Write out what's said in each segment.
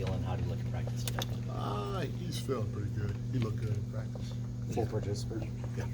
feeling? How do you look at practice today? He's feeling pretty good. He looked good in practice. Full participant. Yeah.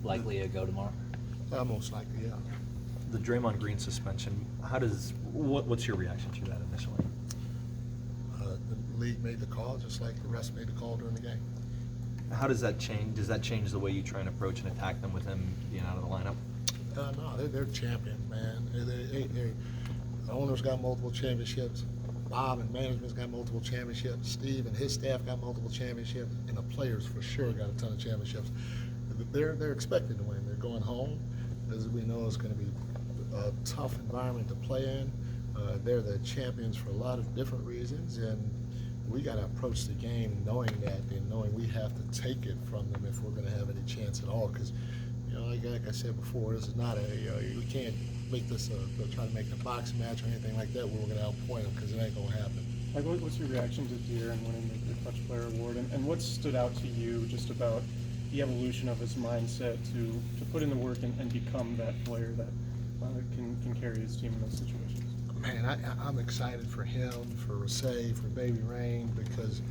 Likely a go tomorrow? Most likely, yeah. The Draymond Green suspension, what's your reaction to that initially? The league made the call just like the rest made the call during the game. How does that change? Does that change the way you try and approach and attack them with him being out of the lineup? No, they're champions, man. The owner's got multiple championships. Bob and management's got multiple championships. Steve and his staff got multiple championships, and the players for sure got a ton of championships. They're expected to win. They're going home. As we know, it's going to be a tough environment to play in. They're the champions for a lot of different reasons, and we got to approach the game knowing that and knowing we have to take it from them if we're going to have any chance at all. Because, like I said before, this is not we can't make this try to make a boxing match or anything like that where we're going to outpoint them, because it ain't going to happen. Like, what's your reaction to De'Aaron winning the Clutch Player Award, and what stood out to you just about the evolution of his mindset to put in the work and become that player that can carry his team in those situations? Man, I'm excited for him, for Rasay, for Baby Rain, because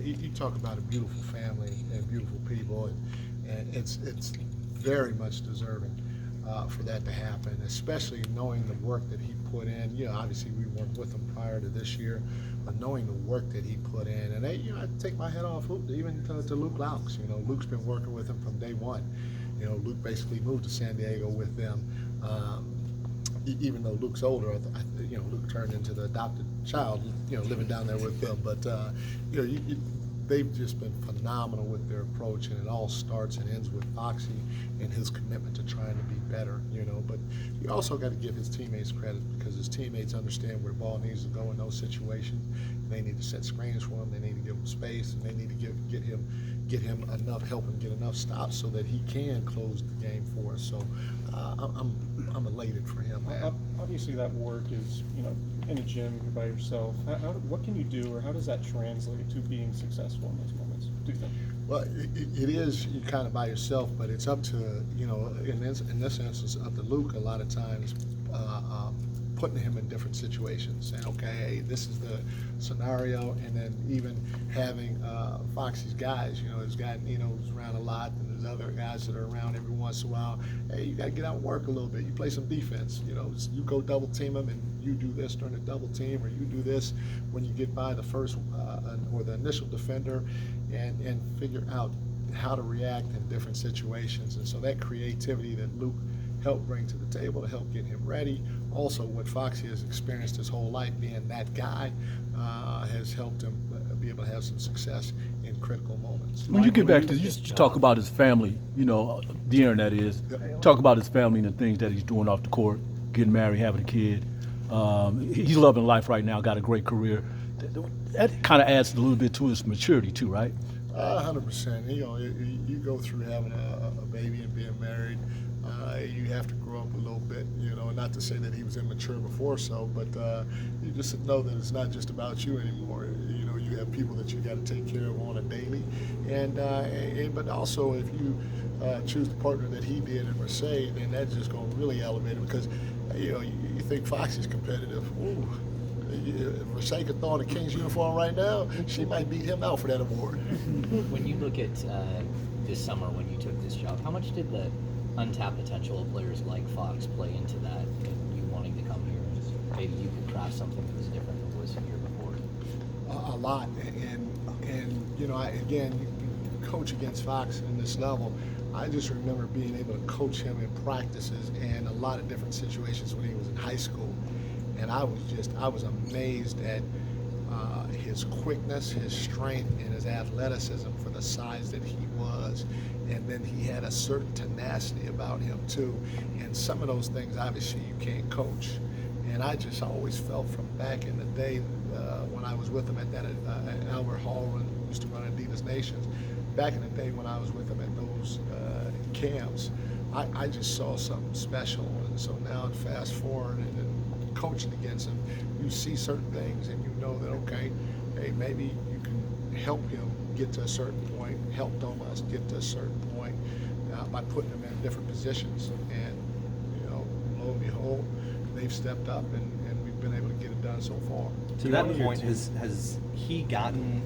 you talk about a beautiful family and beautiful people, and it's very much deserving for that to happen, especially knowing the work that he put in. Obviously we weren't with him prior to this year, but knowing the work that he put in, and I take my head off even to Luke Laux. Luke's been working with him from day one. Luke basically moved to San Diego with them. Even though Luke's older, Luke turned into the adopted child, living down there with them. But they've just been phenomenal with their approach, and it all starts and ends with Foxy and his commitment to trying to be better. But you also got to give his teammates credit, because his teammates understand where the ball needs to go in those situations. They need to set screens for him. They need to give him space, and they need to get him enough, help him get enough stops so that he can close the game for us. So I'm elated for him, man. Obviously, that work is in a gym, you're by yourself. What can you do, or how does that translate to being successful in those moments, do you think? Well, it is you kind of by yourself, but it's up to in this instance, up to Luke a lot of times. Putting him in different situations, saying, okay, hey, this is the scenario, and then even having Foxy's guys, his guy who's around a lot, and there's other guys that are around every once in a while. Hey, you got to get out and work a little bit. You play some defense, you go double team them, and you do this during the double team, or you do this when you get by the first or the initial defender, and figure out how to react in different situations. And so that creativity that Luke helped bring to the table to help get him ready. Also, what Foxy has experienced his whole life, being that guy, has helped him be able to have some success in critical moments. When you get back to you talk about his family, De'Aaron, that is, talk about his family and the things that he's doing off the court, getting married, having a kid. He's loving life right now, got a great career. That kind of adds a little bit to his maturity too, right? 100%. You go through having a baby and being married. You have to grow up a little bit, not to say that he was immature before, but you just know that it's not just about you anymore. You have people that you got to take care of on a daily, but also if you choose the partner that he did in Rasay, then that's just going to really elevate it, because you think Foxy's competitive. Ooh. If Rasay could throw on a Kings uniform right now, she might beat him out for that award. When you look at this summer, when you took this job, how much did the untapped potential of players like Fox play into that, and you wanting to come here and maybe you could craft something that was different than was here before? A lot, and again, you coach against Fox in this level. I just remember being able to coach him in practices and a lot of different situations when he was in high school, and I was amazed at his quickness, his strength, and his athleticism for the size that he was. And then he had a certain tenacity about him too. And some of those things, obviously, you can't coach. And I just always felt from back in the day when I was with him at that Albert Hall, when we used to run Adidas Nations, back in the day when I was with him at those camps, I just saw something special. And so now, fast forward and coaching against him, you see certain things and you know that, okay, hey, maybe you can help him get to a certain point, help Domas get to a certain point by putting them in different positions. And, lo and behold, they've stepped up and we've we've been able to get it done so far. To that point, has he gotten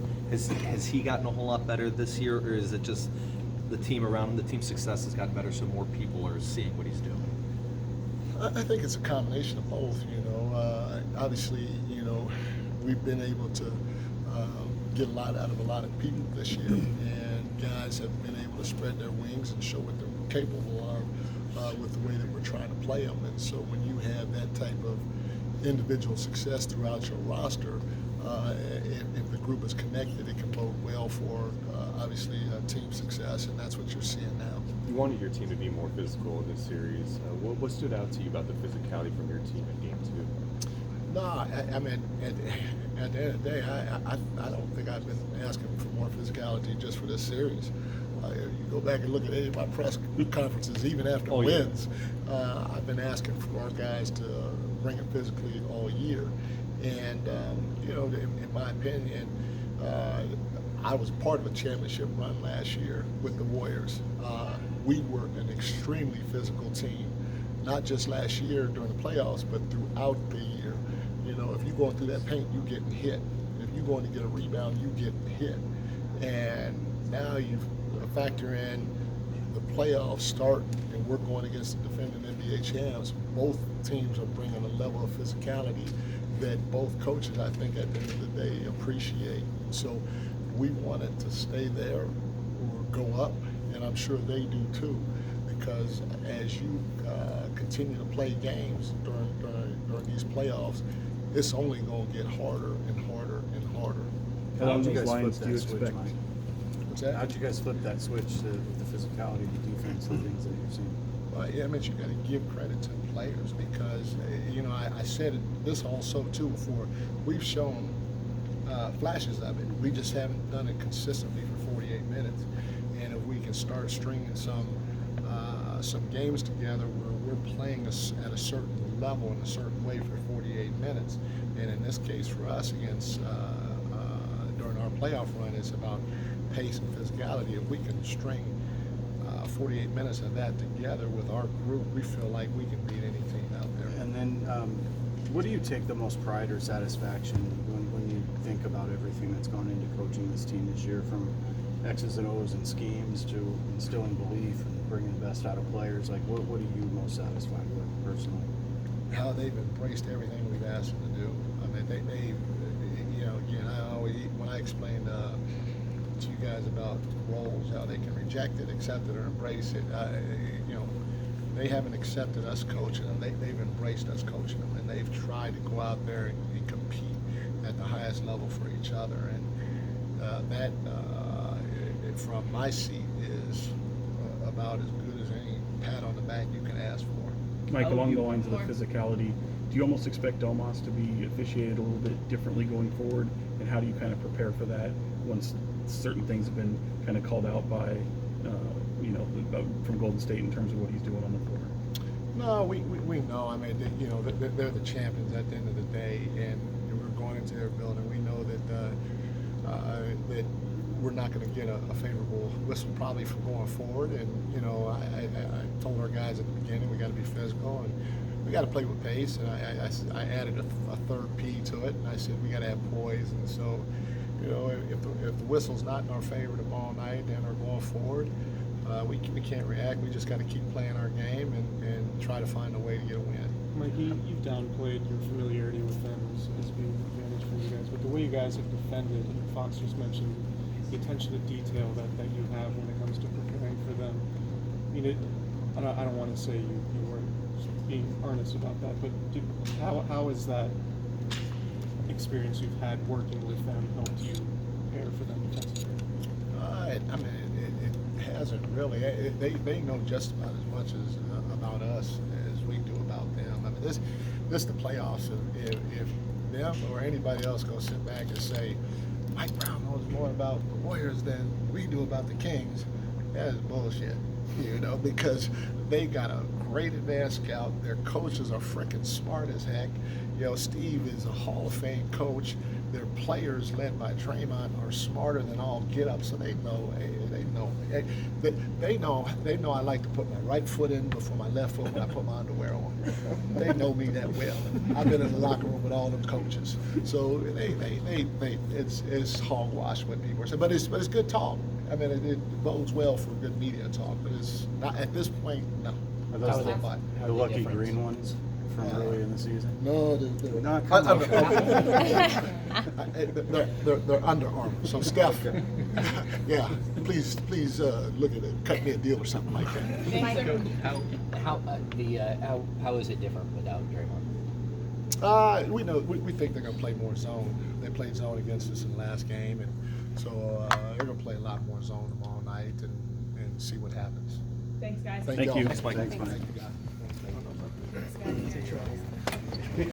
a whole lot better this year, or is it just the team around him, the team's success has gotten better, so more people are seeing what he's doing? I think it's a combination of both. Obviously, we've been able to get a lot out of a lot of people this year, and guys have been able to spread their wings and show what they're capable of with the way that we're trying to play them. And so when you have that type of individual success throughout your roster, if the group is connected, it can bode well for obviously team success, and that's what you're seeing now. You wanted your team to be more physical in this series. What stood out to you about the physicality from your team in Game 2? No, I mean, at the end of the day, I don't think I've been asking for more physicality just for this series. You go back and look at any of my press conferences, even after wins, I've been asking for our guys to bring it physically all year. And, in my opinion, I was part of a championship run last year with the Warriors. We were an extremely physical team, not just last year during the playoffs, but throughout the year. If you're going through that paint, you're getting hit. If you're going to get a rebound, you're getting hit. And now you factor in the playoffs start, and we're going against the defending NBA champs. Both teams are bringing a level of physicality that both coaches, I think, at the end of the day, appreciate. So we wanted to stay there or go up, and I'm sure they do too, because as you continue to play games during these playoffs, it's only going to get harder and harder and harder. How'd you those guys lines flip do you that switch, expect? Mike? What's that? How'd you guys flip that switch with the physicality, the defense, the things that you're seeing? Yeah, I mean, you got to give credit to the players because, I said this also too before. We've shown flashes of it. We just haven't done it consistently for 48 minutes. And if we can start stringing some games together where we're playing at a certain level in a certain way for 48 minutes, and in this case for us against during our playoff run, it's about pace and physicality. If we can string 48 minutes of that together with our group, we feel like we can beat any team out there. And then, what do you take the most pride or satisfaction when you think about everything that's gone into coaching this team this year, from X's and O's and schemes to instilling belief and bringing the best out of players? Like, what are you most satisfied with personally? How they've embraced everything we've asked them to do. I mean, they again, when I explained to you guys about roles, how they can reject it, accept it, or embrace it. They haven't accepted us coaching them. They've embraced us coaching them, and they've tried to go out there and compete at the highest level for each other. And that, from my seat, is about as good as any pat on the back you can ask for. Mike, How along would the you- lines of the physicality, do you almost expect Domas to be officiated a little bit differently going forward? And how do you kind of prepare for that once certain things have been kind of called out by, from Golden State in terms of what he's doing on the floor? No, we know. I mean, they're the champions at the end of the day, and we're going into their building. We know that we're not going to get a favorable whistle probably from going forward. And I told our guys at the beginning we got to be physical and we got to play with pace. And I added a third P to it, and I said we got to have poise. And so, if the whistle's not in our favor tomorrow night and are going forward, we can't react. We just got to keep playing our game and try to find a way to get a win. Mikey, you've downplayed your familiarity with them as being an advantage for you guys, but the way you guys have defended, and Fox just mentioned the attention to detail that you have when it comes to preparing for them. I mean, I don't want to say you weren't being earnest about that, but how has that experience you've had working with them helped you prepare for them defensively? I mean, it hasn't really. They know just about as much about us as we do about them. I mean, this is the playoffs. If them or anybody else go sit back and say Mike Brown knows more about the Warriors than we do about the Kings, that is bullshit. Because they got a great advanced scout. Their coaches are freaking smart as heck. Steve is a Hall of Fame coach. their players led by Draymond are smarter than all get up, so they know. They know I like to put my right foot in before my left foot when I put my underwear on. They know me that well. I've been in the locker room with all them coaches, so it's hogwash what people are saying, but it's good talk. I mean, it bodes well for good media talk, but it's not at this point. No, Are How those is it- the, how the are they lucky different? green ones from early in the season? no, No, come on. they're Under Armour. So Steph, yeah, please look at it, cut me a deal or something like that. How is it different without Draymond? We think they're going to play more zone. They played zone against us in the last game, and so they're going to play a lot more zone tomorrow night and see what happens. Thanks, guys. Thank Thank y'all. you. Thanks, Mike. Thank you, guys. Thanks, guys.